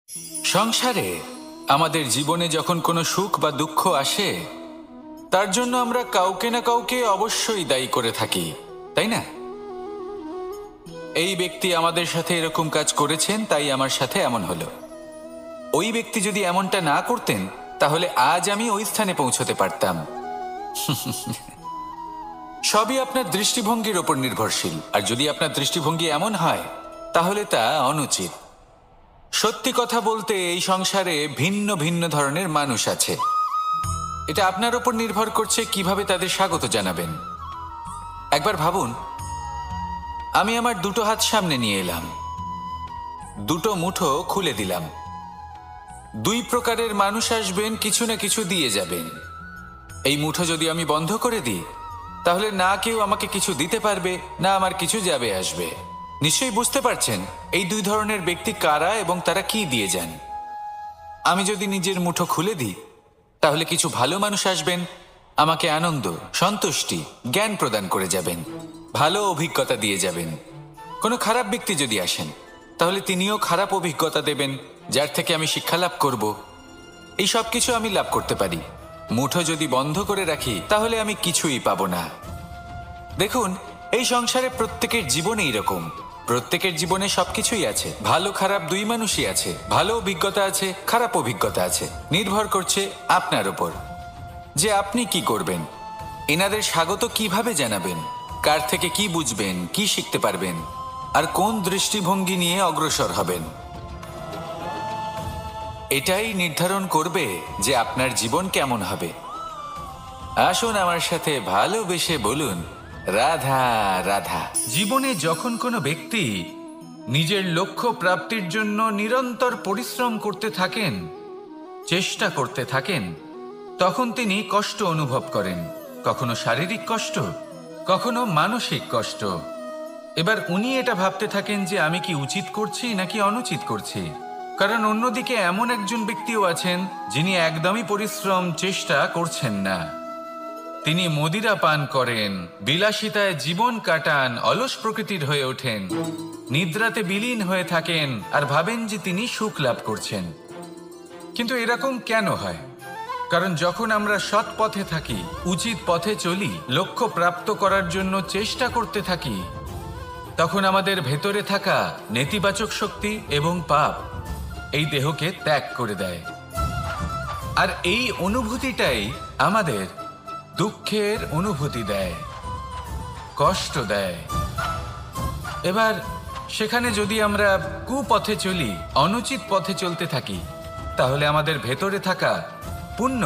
সংসারে আমাদের জীবনে যখন কোনো সুখ বা দুঃখ আসে, তার জন্য আমরা কাউকে না কাউকে অবশ্যই দায়ী করে থাকি, তাই না? এই ব্যক্তি আমাদের সাথে এরকম কাজ করেছেন, তাই আমার সাথে এমন হলো। ওই ব্যক্তি যদি এমনটা না করতেন, তাহলে আজ আমি ওই স্থানে পৌঁছতে পারতাম। সবই আপনার দৃষ্টিভঙ্গির ওপর নির্ভরশীল, আর যদি আপনার দৃষ্টিভঙ্গি এমন হয়, তাহলে তা অনুচিত। সত্যি কথা বলতে, এই সংসারে ভিন্ন ভিন্ন ধরনের মানুষ আছে। এটা আপনার ওপর নির্ভর করছে কিভাবে তাদের স্বাগত জানাবেন। একবার ভাবুন, আমি আমার দুটো হাত সামনে নিয়ে এলাম, দুটো মুঠো খুলে দিলাম। দুই প্রকারের মানুষ আসবেন, কিছু না কিছু দিয়ে যাবেন। এই মুঠো যদি আমি বন্ধ করে দিই, তাহলে না কেউ আমাকে কিছু দিতে পারবে, না আমার কিছু যাবে আসবে। নিশ্চয়ই বুঝতে পারছেন এই দুই ধরনের ব্যক্তি কারা এবং তারা কি দিয়ে যান। আমি যদি নিজের মুঠো খুলে দিই, তাহলে কিছু ভালো মানুষ আসবেন, আমাকে আনন্দ, সন্তুষ্টি, জ্ঞান প্রদান করে যাবেন, ভালো অভিজ্ঞতা দিয়ে যাবেন। কোনো খারাপ ব্যক্তি যদি আসেন, তাহলে তিনিও খারাপ অভিজ্ঞতা দেবেন, যার থেকে আমি শিক্ষা লাভ করব। এই সব কিছু আমি লাভ করতে পারি। মুঠো যদি বন্ধ করে রাখি, তাহলে আমি কিছুই পাবো না। দেখুন, এই সংসারে প্রত্যেকের জীবনে এইরকম। প্রত্যেকের জীবনে সবকিছুই আছে, ভালো খারাপ দুই মানুষই আছে, ভালো অভিজ্ঞতা আছে, খারাপ অভিজ্ঞতা আছে। নির্ভর করছে আপনার ওপর যে আপনি কি করবেন, এনাদের স্বাগত কিভাবে জানাবেন, কার থেকে কি বুঝবেন, কি শিখতে পারবেন, আর কোন দৃষ্টিভঙ্গি নিয়ে অগ্রসর হবেন। এটাই নির্ধারণ করবে যে আপনার জীবন কেমন হবে। আসুন আমার সাথে ভালোবেসে বলুন, রাধা রাধা। জীবনে যখন কোনো ব্যক্তি নিজের লক্ষ্য প্রাপ্তির জন্য নিরন্তর পরিশ্রম করতে থাকেন, চেষ্টা করতে থাকেন, তখন তিনি কষ্ট অনুভব করেন। কখনো শারীরিক কষ্ট, কখনো মানসিক কষ্ট। এবার উনি এটা ভাবতে থাকেন যে আমি কি উচিত করছি নাকি অনুচিত করছি। কারণ অন্যদিকে এমন একজন ব্যক্তিও আছেন যিনি একদমই পরিশ্রম, চেষ্টা করছেন না। তিনি মদিরা পান করেন, বিলাসিতায় জীবন কাটান, অলস প্রকৃতির হয়ে ওঠেন, নিদ্রাতে বিলীন হয়ে থাকেন আর ভাবেন যে তিনি সুখ লাভ করছেন। কিন্তু এরকম কেন হয়? কারণ যখন আমরা সৎ পথে থাকি, উচিত পথে চলি, লক্ষ্য প্রাপ্ত করার জন্য চেষ্টা করতে থাকি, তখন আমাদের ভেতরে থাকা নেতিবাচক শক্তি এবং পাপ এই দেহকে ত্যাগ করে দেয়। আর এই অনুভূতিটাই আমাদের দুঃখের অনুভূতি দেয়, কষ্ট দেয়। এবার সেখানে যদি আমরা কুপথে চলি, অনুচিত পথে চলতে থাকি, তাহলে আমাদের ভেতরে থাকা পুণ্য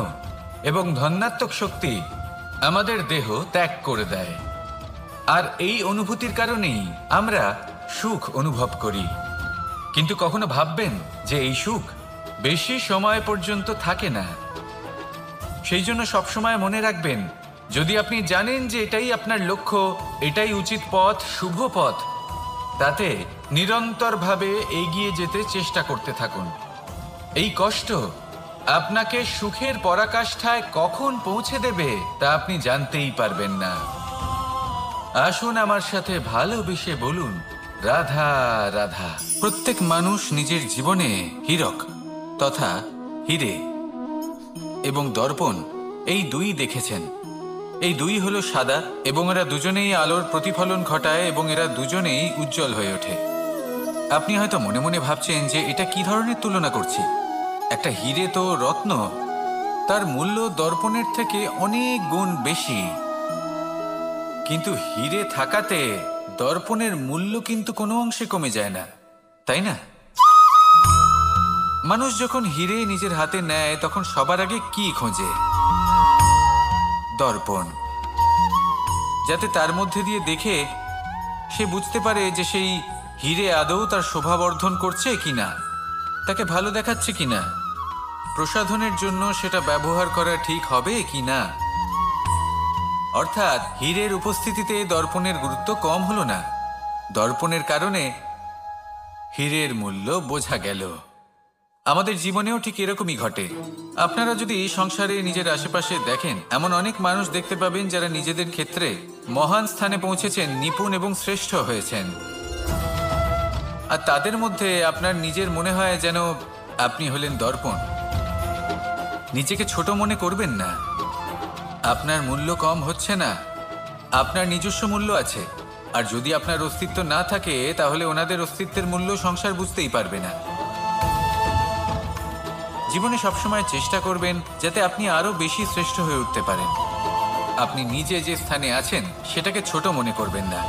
এবং ধনাত্মক শক্তি আমাদের দেহ ত্যাগ করে দেয়। আর এই অনুভূতির কারণেই আমরা সুখ অনুভব করি। কিন্তু কখনো ভাববেন যে এই সুখ বেশি সময় পর্যন্ত থাকে না। সেই জন্য সবসময় মনে রাখবেন, যদি আপনি জানেন যে এটাই আপনার লক্ষ্য, এটাই উচিত পথ, শুভ পথ, তাতে নিরন্তরভাবে এগিয়ে যেতে চেষ্টা করতে থাকুন। এই কষ্ট আপনাকে সুখের পরাকাষ্ঠায় কখন পৌঁছে দেবে তা আপনি জানতেই পারবেন না। আসুন আমার সাথে ভালোবেসে বলুন, রাধা রাধা। প্রত্যেক মানুষ নিজের জীবনে হীরক তথা হিরে এবং দর্পণ এই দুই দেখেছেন। এই দুই হলো সাদা এবং এরা দুজনেই আলোর প্রতিফলন ঘটায় এবং এরা দুজনেই উজ্জ্বল হয়ে ওঠে। আপনি হয়তো মনে মনে ভাবছেন যে এটা কি ধরনের তুলনা করছি। একটা হিরে তো রত্ন, তার মূল্য দর্পণের থেকে অনেক গুণ বেশি। কিন্তু হিরে থাকাতে দর্পণের মূল্য কিন্তু কোনো অংশে কমে যায় না, তাই না? মানুষ যখন হিরে নিজের হাতে নেয়, তখন সবার আগে কি খোঁজে? দর্পণ, যাতে তার মধ্যে দিয়ে দেখে সে বুঝতে পারে যে সেই হিরে আদৌ তার শোভাবর্ধন করছে কিনা, তাকে ভালো দেখাচ্ছে কিনা, প্রসাধনের জন্য সেটা ব্যবহার করা ঠিক হবে কিনা। অর্থাৎ হীরের উপস্থিতিতে দর্পণের গুরুত্ব কম হলো না। দর্পণের কারণে হীরের মূল্য বোঝা গেল। আমাদের জীবনেও ঠিক এরকমই ঘটে। আপনারা যদি সংসারে নিজের আশেপাশে দেখেন, এমন অনেক মানুষ দেখতে পাবেন যারা নিজেদের ক্ষেত্রে মহান স্থানে পৌঁছেছেন, নিপুণ এবং শ্রেষ্ঠ হয়েছেন। আর তাদের মধ্যে আপনার নিজের মনে হয় যেন আপনি হলেন দর্পণ। নিজেকে ছোট মনে করবেন না। আপনার মূল্য কম হচ্ছে না, আপনার নিজস্ব মূল্য আছে। আর যদি আপনার অস্তিত্ব না থাকে তাহলে ওনাদের অস্তিত্বের মূল্য সংসার বুঝতেই পারবে না। জীবনে সবসময় চেষ্টা করবেন যাতে আপনি আরো বেশি শ্রেষ্ঠ হয়ে উঠতে পারেন। আপনি নিজে যে স্থানে আছেন সেটাকে ছোট মনে করবেন না,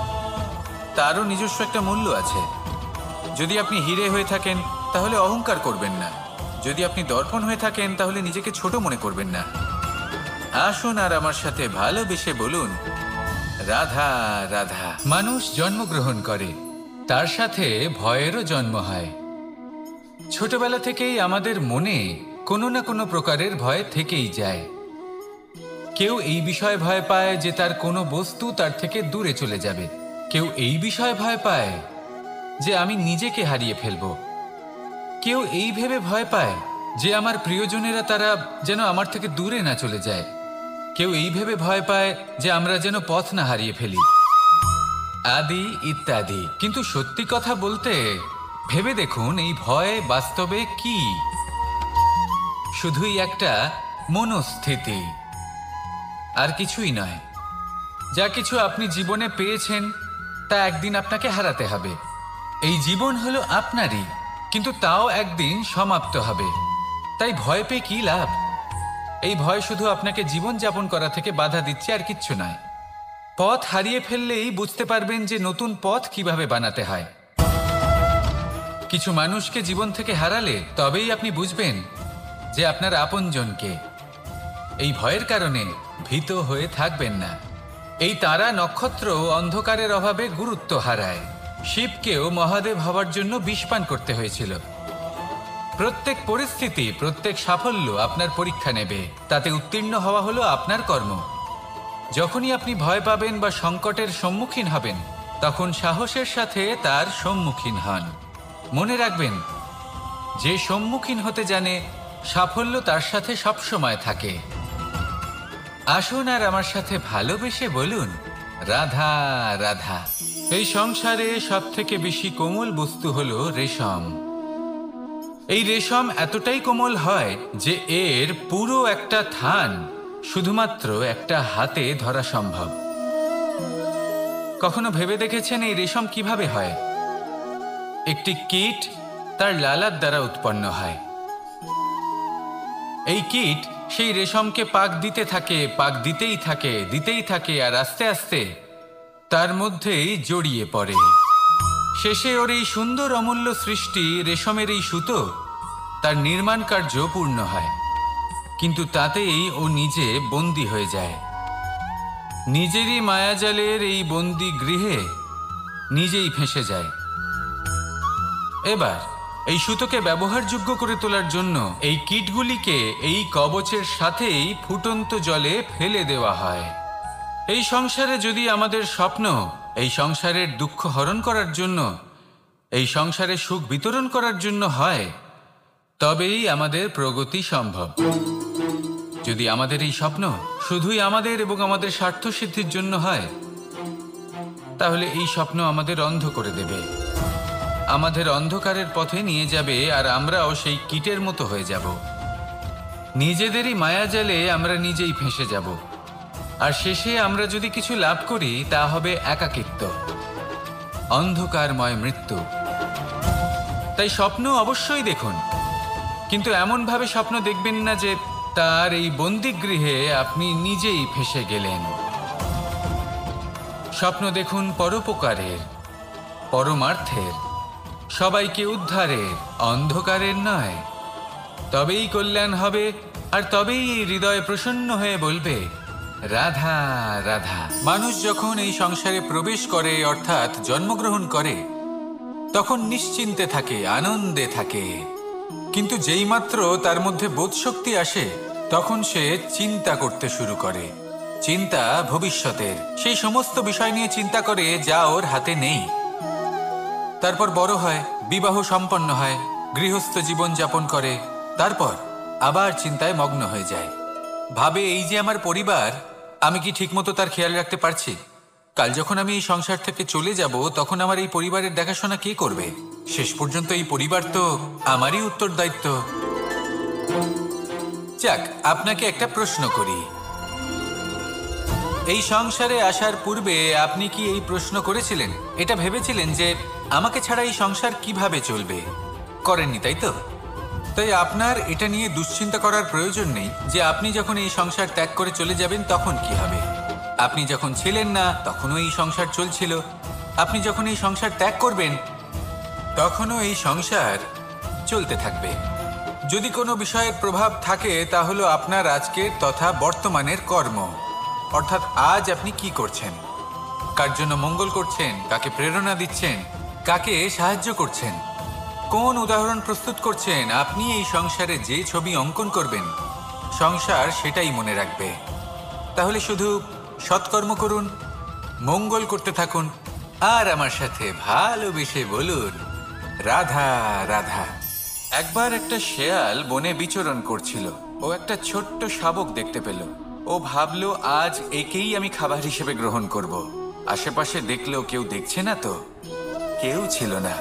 তারও নিজস্ব একটা মূল্য আছে। যদি আপনি হিরে হয়ে থাকেন তাহলে অহংকার করবেন না, যদি আপনি দর্পণ হয়ে থাকেন তাহলে নিজেকে ছোট মনে করবেন না। আসুন আর আমার সাথে ভালোবেসে বলুন, রাধা রাধা। মানুষ জন্মগ্রহণ করে, তার সাথে ভয়েরও জন্ম হয়। ছোটবেলা থেকেই আমাদের মনে কোনো না কোনো প্রকারের ভয় থেকেই যায়। কেউ এই বিষয়ে ভয় পায় যে তার কোনো বস্তু তার থেকে দূরে চলে যাবে। কেউ এই বিষয়ে ভয় পায় যে আমি নিজেকে হারিয়ে ফেলব। কেউ এই ভেবে ভয় পায় যে আমার প্রিয়জনেরা তারা যেন আমার থেকে দূরে না চলে যায়। কেউ এই ভেবে ভয় পায় যে আমরা যেন পথ না হারিয়ে ফেলি, আদি ইত্যাদি। কিন্তু সত্যি কথা বলতে ভেবে দেখুন, এই ভয় বাস্তবে কি? শুধুই একটা মনস্থিতি, আর কিছুই নয়। যা কিছু আপনি জীবনে পেয়েছেন তা একদিন আপনাকে হারাতে হবে। এই জীবন হলো আপনারই, কিন্তু তাও একদিন সমাপ্ত হবে। তাই ভয় পেয়ে কি লাভ? এই ভয় শুধু আপনাকে জীবন যাপন করা থেকে বাধা দিচ্ছে, আর কিচ্ছু নয়। পথ হারিয়ে ফেললেই বুঝতে পারবেন যে নতুন পথ কিভাবে বানাতে হয়। কিছু মানুষকে জীবন থেকে হারালে তবেই আপনি বুঝবেন যে আপনার আপনজনকে। এই ভয়ের কারণে ভীত হয়ে থাকবেন না। এই তারা নক্ষত্র অন্ধকারের অভাবে গুরুত্ব হারায়। শিবকেও মহাদেব হওয়ার জন্য বিষপান করতে হয়েছিল। প্রত্যেক পরিস্থিতি, প্রত্যেক সাফল্য আপনার পরীক্ষা নেবে, তাতে উত্তীর্ণ হওয়া হলো আপনার কর্ম। যখনই আপনি ভয় পাবেন বা সংকটের সম্মুখীন হবেন, তখন সাহসের সাথে তার সম্মুখীন হন। মনে রাখবেন, যে সম্মুখীন হতে জানে সাফল্য তার সাথে সবসময় থাকে। আসুন আর আমার সাথে ভালোবেসে বলুন, রাধা রাধা। এই সংসারে সব থেকে বেশি কোমল বস্তু হলো রেশম। এই রেশম এতটাই কোমল হয় যে এর পুরো একটা থান শুধুমাত্র একটা হাতে ধরা সম্ভব। কখনো ভেবে দেখেছেন এই রেশম কিভাবে হয়? একটি কীট তার লালার দ্বারা উৎপন্ন হয়। এই কীট সেই রেশমকে পাক দিতে থাকে, পাক দিতেই থাকে, দিতেই থাকে, আর আস্তে আস্তে তার মধ্যেই জড়িয়ে পড়ে। শেষে ওর এই সুন্দর অমূল্য সৃষ্টি রেশমের এই সুতো, তার নির্মাণ কার্য পূর্ণ হয়। কিন্তু তাতেই ও নিজে বন্দী হয়ে যায়। নিজেরই মায়াজালের এই বন্দী গৃহে নিজেই ফেঁসে যায়। এবার এই সুতোকে ব্যবহারযোগ্য করে তোলার জন্য এই কীটগুলিকে এই কবচের সাথেই ফুটন্ত জলে ফেলে দেওয়া হয়। এই সংসারে যদি আমাদের স্বপ্ন এই সংসারের দুঃখ হরণ করার জন্য, এই সংসারে সুখ বিতরণ করার জন্য হয়, তবেই আমাদের প্রগতি সম্ভব। যদি আমাদের এই স্বপ্ন শুধুই আমাদের এবং আমাদের স্বার্থ সিদ্ধির জন্য হয়, তাহলে এই স্বপ্ন আমাদের অন্ধ করে দেবে, আমাদের অন্ধকারের পথে নিয়ে যাবে, আর আমরাও সেই কীটের মতো হয়ে যাব। নিজেদেরই মায়াজালে আমরা নিজেই ফেঁসে যাব, আর শেষে আমরা যদি কিছু লাভ করি তা হবে একাকিত্ব, অন্ধকারময় মৃত্যু। তাই স্বপ্ন অবশ্যই দেখুন, কিন্তু এমনভাবে স্বপ্ন দেখবেন না যে তার এই বন্দিগৃহে আপনি নিজেই ফেঁসে গেলেন। স্বপ্ন দেখুন পরোপকারের, পরমার্থের, সবাইকে উদ্ধারের, অন্ধকারের নয়। তবেই কল্যাণ হবে, আর তবেই এই হৃদয় প্রসন্ন হয়ে বলবে, রাধা রাধা। মানুষ যখন এই সংসারে প্রবেশ করে, অর্থাৎ জন্মগ্রহণ করে, তখন নিশ্চিন্তে থাকে, আনন্দে থাকে। কিন্তু যেইমাত্র তার মধ্যে বোধশক্তি আসে, তখন সে চিন্তা করতে শুরু করে। চিন্তা ভবিষ্যতের, সেই সমস্ত বিষয় নিয়ে চিন্তা করে যা ওর হাতে নেই। তারপর বড় হয়, বিবাহ সম্পন্ন হয়, গৃহস্থ জীবন যাপন করে, তারপর আবার চিন্তায় মগ্ন হয়ে যায়। ভাবে, এই যে আমার পরিবার, আমি কি ঠিকমতো তার খেয়াল রাখতে পারছি? কাল যখন আমি এই সংসার থেকে চলে যাব তখন আমার এই পরিবারের দেখাশোনা কে করবে? শেষ পর্যন্ত এই পরিবার তো আমারই উত্তরদায়িত্ব। যাক, আপনাকে একটা প্রশ্ন করি। এই সংসারে আসার পূর্বে আপনি কি এই প্রশ্ন করেছিলেন, এটা ভেবেছিলেন যে আমাকে ছাড়া এই সংসার কিভাবে চলবে? করেননি, তাই তো? তাই আপনার এটা নিয়ে দুশ্চিন্তা করার প্রয়োজন নেই যে আপনি যখন এই সংসার ত্যাগ করে চলে যাবেন তখন কি হবে। আপনি যখন ছিলেন না তখনও এই সংসার চলছিল, আপনি যখন এই সংসার ত্যাগ করবেন তখনও এই সংসার চলতে থাকবে। যদি কোনো বিষয়ের প্রভাব থাকে তা হলো আপনার আজকের তথা বর্তমানের কর্ম, অর্থাৎ আজ আপনি কি করছেন, কার জন্য মঙ্গল করছেন, কাকে প্রেরণা দিচ্ছেন, কাকে সাহায্য করছেন, কোন উদাহরণ প্রস্তুত করছেন। আপনি এই সংসারে যে ছবি অঙ্কন করবেন সংসার সেটাই মনে রাখবে। তাহলে শুধু সৎকর্ম করুন, মঙ্গল করতে থাকুন, আর আমার সাথে ভালোবেসে বলুন রাধা রাধা। একবার একটা শেয়াল বনে বিচরণ করছিল। ও একটা ছোট্ট শাবক দেখতে পেল। ও ভাবলো আজ একেই আমি খাবার হিসেবে গ্রহণ করব। আশেপাশে দেখলো কেউ দেখছে না, তো কেউ ছিল না,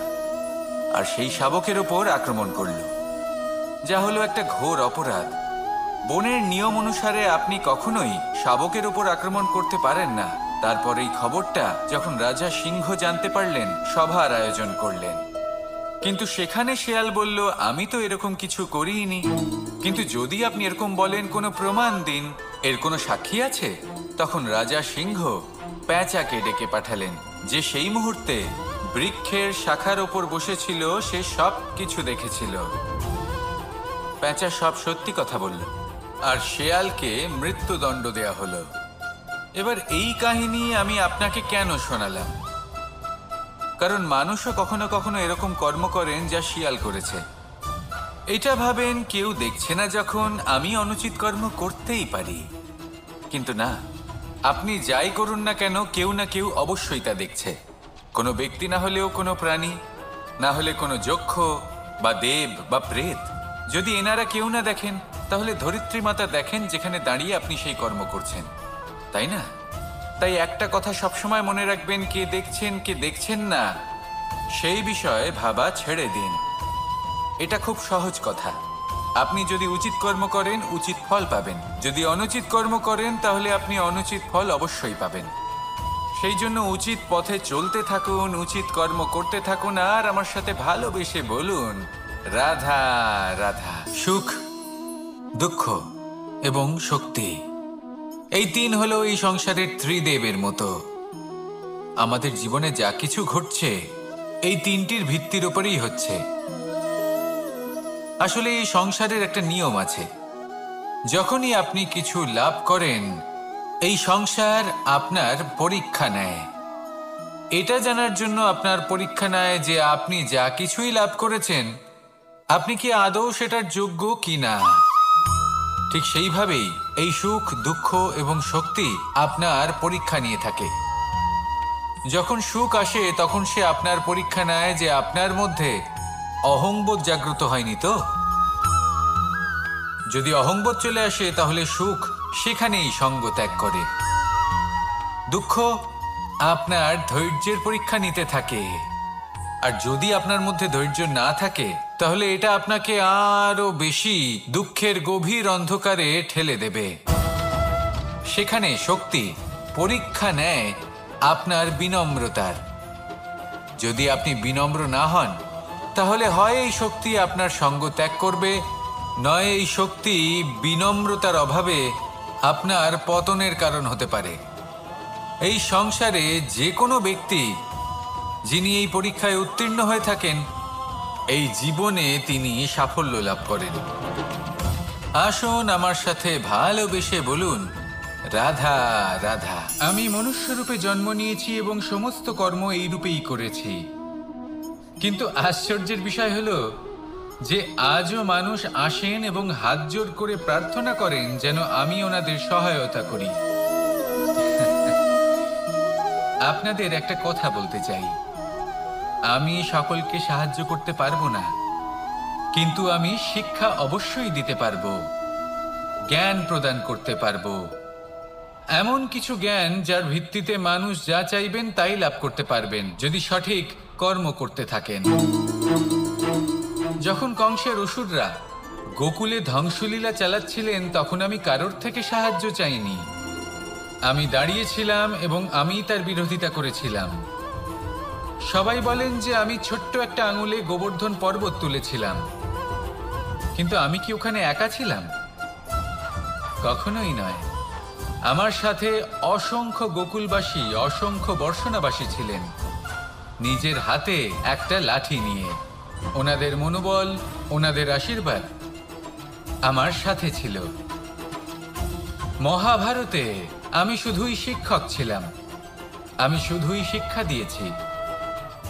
আর সেই শাবকের ওপর আক্রমণ করলো, যা হলো একটা ঘোর অপরাধ। বনের নিয়ম অনুসারে আপনি কখনোই শাবকের ওপর আক্রমণ করতে পারেন না। তারপর এই খবরটা যখন রাজা সিংহ জানতে পারলেন, সভার আয়োজন করলেন। কিন্তু সেখানে শেয়াল বলল, আমি তো এরকম কিছু করিনি। কিন্তু যদি আপনি এরকম বলেন, কোনো প্রমাণ দিন, এর কোনো সাক্ষী আছে? তখন রাজা সিংহ প্যাঁচাকে ডেকে পাঠালেন, যে সেই মুহূর্তে বৃক্ষের শাখার ওপর বসেছিল, সে সব কিছু দেখেছিল। প্যাঁচা সব সত্যি কথা বলল, আর শেয়ালকে মৃত্যুদণ্ড দেয়া হলো। এবার এই কাহিনী আমি আপনাকে কেন শোনালাম? কারণ মানুষও কখনো কখনো এরকম কর্ম করেন যা শিয়াল করেছে। এটা ভাবেন কেউ দেখছে না, যখন আমি অনুচিত কর্ম করতেই পারি। কিন্তু না, আপনি যাই করুন না কেন, কেউ না কেউ অবশ্যই তা দেখছে। কোনো ব্যক্তি না হলেও কোনো প্রাণী, না হলে কোনো যক্ষ বা দেব বা প্রেত। যদি এনারা কেউ না দেখেন, তাহলে ধরিত্রী মাতা দেখেন, যেখানে দাঁড়িয়ে আপনি সেই কর্ম করছেন, তাই না? তাই একটা কথা সবসময় মনে রাখবেন, কে দেখছেন কে দেখছেন না সেই বিষয়ে ভাবা ছেড়ে দিন। এটা খুব সহজ কথা। আপনি যদি উচিত কর্ম করেন, উচিত ফল পাবেন। যদি অনুচিত কর্ম করেন, তাহলে আপনি অনুচিত ফল অবশ্যই পাবেন। সেই জন্য উচিত পথে চলতে থাকুন, উচিত কর্ম করতে থাকুন, আর আমার সাথে ভালোবেসে বলুন রাধা রাধা। সুখ, দুঃখ এবং শক্তি, এই তিন হলো এই সংসারের ত্রিদেবের মতো। আমাদের জীবনে যা কিছু ঘটছে এই তিনটির ভিত্তির উপরেই হচ্ছে। আসলে এই সংসারের একটা নিয়ম আছে, যখনই আপনি কিছু লাভ করেন, এই সংসার আপনার পরীক্ষা নেয়। এটা জানার জন্য আপনার পরীক্ষা নেয় যে আপনি যা কিছুই লাভ করেছেন, আপনি কি আদৌ সেটার যোগ্য কিনা। ঠিক সেইভাবেই এই সুখ, দুঃখ এবং শক্তি আপনার পরীক্ষা নিয়ে থাকে। যখন সুখ আসে তখন সে আপনার পরীক্ষা নেয় যে আপনার মধ্যে অহংবোধ জাগ্রত হয়নি তো। যদি অহংবোধ চলে আসে তাহলে সুখ সেখানেই সঙ্গ ত্যাগ করে। দুঃখ আপনার ধৈর্যের পরীক্ষা নিতে থাকে, আর যদি আপনার মধ্যে ধৈর্য না থাকে তাহলে এটা আপনাকে আরো বেশি দুঃখের গভীর অন্ধকারে ঠেলে দেবে। সেখানে শক্তি পরীক্ষা নেয় আপনার বিনম্রতার। যদি আপনি বিনম্র না হন, তাহলে হয় এই শক্তি আপনার সঙ্গ ত্যাগ করবে, নয় এই শক্তি বিনম্রতার অভাবে আপনার পতনের কারণ হতে পারে। এই সংসারে যে কোনো ব্যক্তি যিনি এই পরীক্ষায় উত্তীর্ণ হয়ে থাকেন, এই জীবনে তিনি সাফল্য লাভ করেন। আসুন আমার সাথে ভালোবেসে বলুন রাধা রাধা। আমি মনুষ্যরূপে জন্ম নিয়েছি এবং সমস্ত কর্ম এই রূপেই করেছি। কিন্তু আশ্চর্যের বিষয় হলো যে আজও মানুষ আসেন এবং হাত জোর করে প্রার্থনা করেন যেন আমি ওনাদের সহায়তা করি। আপনাদের একটা কথা বলতে চাই, আমি সকলকে সাহায্য করতে পারবো না, কিন্তু আমি শিক্ষা অবশ্যই দিতে পারবো, জ্ঞান প্রদান করতে পারবো। এমন কিছু জ্ঞান যার ভিত্তিতে মানুষ যা চাইবেন তাই লাভ করতে পারবেন যদি সঠিক কর্ম করতে থাকেন। যখন কংসের অসুররা গোকুলে ধ্বংসলীলা চালাচ্ছিলেন তখন আমি কারোর থেকে সাহায্য চাইনি। আমি দাঁড়িয়েছিলাম এবং আমি তার বিরোধিতা করেছিলাম। সবাই বলেন যে আমি ছোট্ট একটা আঙুলে গোবর্ধন পর্বত তুলেছিলাম, কিন্তু আমি কি ওখানে একা ছিলাম? কখনোই নয়। আমার সাথে অসংখ্য গোকুলবাসী, অসংখ্য বর্ষণাবাসী ছিলেন, নিজের হাতে একটা লাঠি নিয়ে। ওনাদের মনোবল, ওনাদের আশীর্বাদ আমার সাথে ছিল। মহাভারতে আমি শুধুই শিক্ষক ছিলাম, আমি শুধুই শিক্ষা দিয়েছি।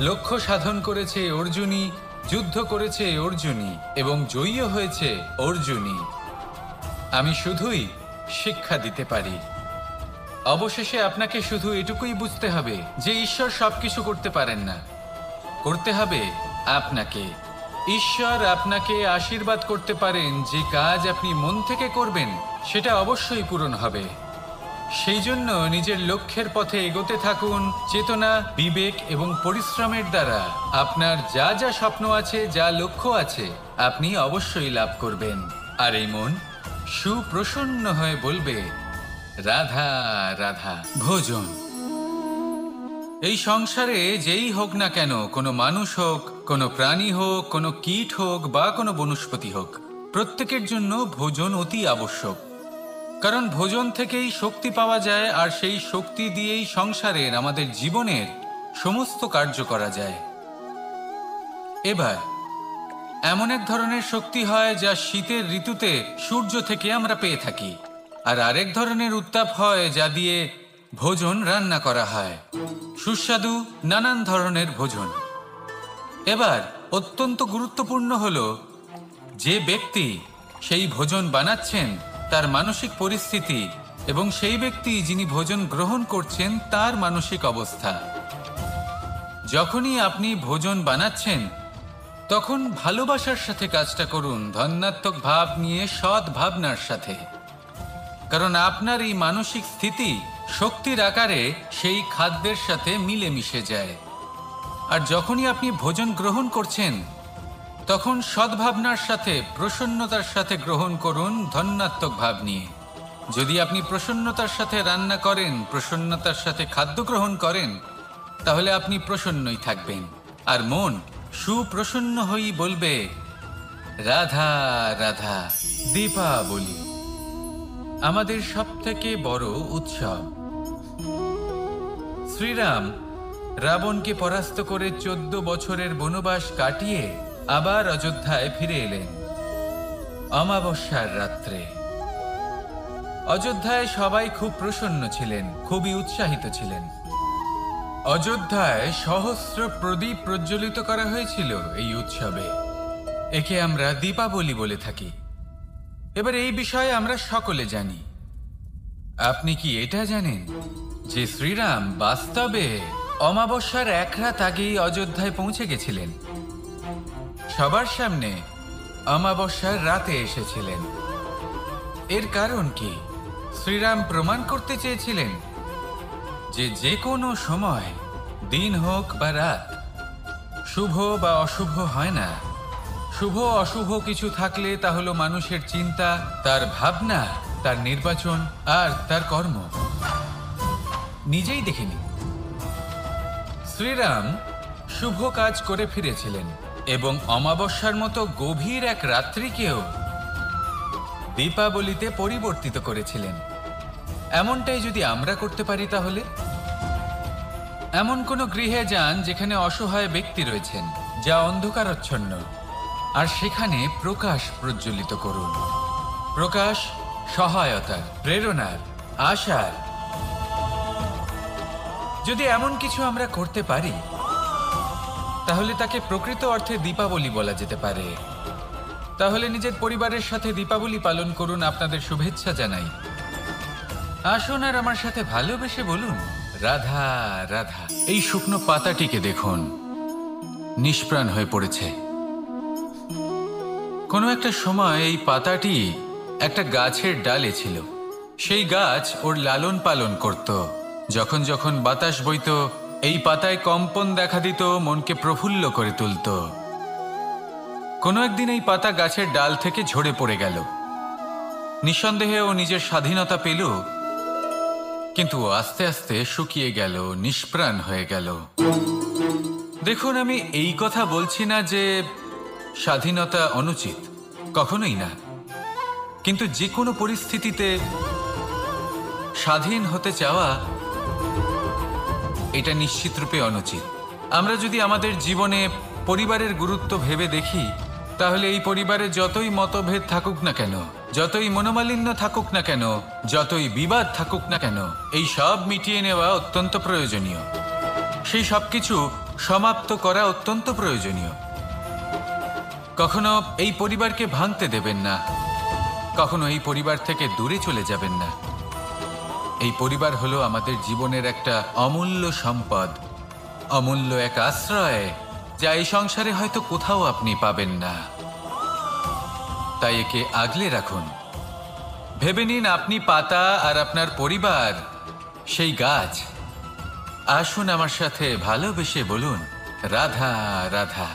লক্ষ্য সাধন করেছে অর্জুনই, যুদ্ধ করেছে অর্জুনই এবং জয়ীও হয়েছে অর্জুনই। আমি শুধুই শিক্ষা দিতে পারি। অবশেষে আপনাকে শুধু এটুকুই বুঝতে হবে যে ঈশ্বর সবকিছু করতে পারেন না, করতে হবে আপনাকে। ঈশ্বর আপনাকে আশীর্বাদ করতে পারেন যে কাজ আপনি মন থেকে করবেন সেটা অবশ্যই পূরণ হবে। সেই জন্য নিজের লক্ষ্যের পথে এগোতে থাকুন। চেতনা, বিবেক এবং পরিশ্রমের দ্বারা আপনার যা যা স্বপ্ন আছে, যা লক্ষ্য আছে, আপনি অবশ্যই লাভ করবেন। আর এই মন সুপ্রসন্ন হয়ে বলবে, রাধা রাধা। ভোজন। এই সংসারে যেই হোক না কেন, কোনো মানুষ হোক, কোনো প্রাণী হোক, কোনো কীট হোক বা কোনো বনস্পতি হোক, প্রত্যেকের জন্য ভোজন অতি আবশ্যক। কারণ ভোজন থেকেই শক্তি পাওয়া যায়, আর সেই শক্তি দিয়েই সংসারের, আমাদের জীবনের সমস্ত কার্য করা যায়। এবার এমন এক ধরনের শক্তি হয় যা শীতের ঋতুতে সূর্য থেকে আমরা পেয়ে থাকি, আর আরেক ধরনের উত্তাপ হয় যা দিয়ে ভোজন রান্না করা হয়, সুস্বাদু নানান ধরনের ভোজন। এবার অত্যন্ত গুরুত্বপূর্ণ হলো যে ব্যক্তি সেই ভোজন বানাচ্ছেন তার মানসিক পরিস্থিতি এবং সেই ব্যক্তি যিনি ভোজন গ্রহণ করছেন তার মানসিক অবস্থা। যখনই আপনি ভোজন বানাচ্ছেন তখন ভালোবাসার সাথে কাজটা করুন, ধন্যাত্মক ভাব নিয়ে, সৎ ভাবনার সাথে। কারণ আপনার এই মানসিক স্থিতি শক্তির আকারে সেই খাদ্যের সাথে মিলে মিশে যায়। আর যখনই আপনি ভোজন গ্রহণ করছেন তখন সদ্ভাবনার সাথে, প্রসন্নতার সাথে গ্রহণ করুন, ধন্যাত্মক ভাব নিয়ে। যদি আপনি প্রসন্নতার সাথে রান্না করেন, প্রসন্নতার সাথে খাদ্য গ্রহণ করেন, তাহলে আপনি প্রসন্নই থাকবেন। আর মন সুপ্রসন্ন হয়েই বলবে, রাধা রাধা। দীপাবলি আমাদের সবথেকে বড় উৎসব। শ্রীরাম রাবণকে পরাস্ত করে 14 বছরের বনবাস কাটিয়ে আবার অযোধ্যায় ফিরে এলেন অমাবস্যার রাত্রে। অযোধ্যায় সবাই খুব প্রসন্ন ছিলেন, খুবই উৎসাহিত ছিলেন। অযোধ্যায় সহস্র প্রদীপ প্রজ্বলিত করা হয়েছিল এই উৎসবে। একে আমরা দীপাবলি বলে থাকি। এবার এই বিষয়ে আমরা সকলে জানি। আপনি কি এটা জানেন যে শ্রীরাম বাস্তবে অমাবস্যার এক রাত আগেই অযোধ্যায় পৌঁছে গেছিলেন? সবার সামনে অমাবস্যার রাতে এসেছিলেন। এর কারণ কি? শ্রীরাম প্রমাণ করতে চেয়েছিলেন যে যে কোনো সময়, দিন হোক বা রাত, শুভ বা অশুভ হয় না। শুভ অশুভ কিছু থাকলে তা হলো মানুষের চিন্তা, তার ভাবনা, তার নির্বাচন আর তার কর্ম। নিজেই দেখে নিন, শ্রীরাম শুভ কাজ করে ফিরেছিলেন এবং অমাবস্যার মতো গভীর এক রাত্রিকেও দীপাবলিতে পরিবর্তিত করেছিলেন। এমনটাই যদি আমরা করতে পারি, তাহলে এমন কোনো গৃহে যান যেখানে অসহায় ব্যক্তি রয়েছেন, যা অন্ধকারাচ্ছন্ন, আর সেখানে প্রকাশ প্রজ্বলিত করুন। প্রকাশ সহায়তার, প্রেরণার, আশার। যদি এমন কিছু আমরা করতে পারি তাহলে তাকে প্রকৃত অর্থে দীপাবলি বলা যেতে পারে। তাহলে নিজের পরিবারের সাথে দীপাবলি পালন করুন। আপনাদের শুভেচ্ছা জানাই। আসুন আর আমার সাথে ভালোবেসে বলুন, রাধা রাধা। এই শুকনো পাতাটিকে দেখুন, নিষ্প্রাণ হয়ে পড়েছে। কোনো একটা সময় এই পাতাটি একটা গাছের ডালে ছিল। সেই গাছ ওর লালন পালন করত। যখন যখন বাতাস বইত, এই পাতায় কম্পন দেখা দিত, মনকে প্রফুল্ল করে তুলত। কোনো একদিন এই পাতা গাছের ডাল থেকে ঝরে পড়ে গেল। নিঃসন্দেহে ও নিজের স্বাধীনতা পেল, কিন্তু আস্তে আস্তে শুকিয়ে গেল, নিষ্প্রাণ হয়ে গেল। দেখুন, আমি এই কথা বলছি না যে স্বাধীনতা অনুচিত, কখনোই না। কিন্তু যে কোনো পরিস্থিতিতে স্বাধীন হতে চাওয়া এটা নিশ্চিতরূপে অনুচিত। আমরা যদি আমাদের জীবনে পরিবারের গুরুত্ব ভেবে দেখি, তাহলে এই পরিবারে যতই মতভেদ থাকুক না কেন, যতই মনোমালিন্য থাকুক না কেন, যতই বিবাদ থাকুক না কেন, এই সব মিটিয়ে নেওয়া অত্যন্ত প্রয়োজনীয়। সেই সব কিছু সমাপ্ত করা অত্যন্ত প্রয়োজনীয়। কখনো এই পরিবারকে ভাঙতে দেবেন না, কখনো এই পরিবার থেকে দূরে চলে যাবেন না। এই পরিবার হলো আমাদের জীবনের একটা অমূল্য সম্পদ, অমূল্য এক আশ্রয়, যা এই সংসারে হয়তো কোথাও আপনি পাবেন না। তাই একে আগলে রাখুন। ভেবে নিন আপনি পাতা আর আপনার পরিবার সেই গাছ। আসুন আমার সাথে ভালোবেসে বলুন, রাধা রাধা।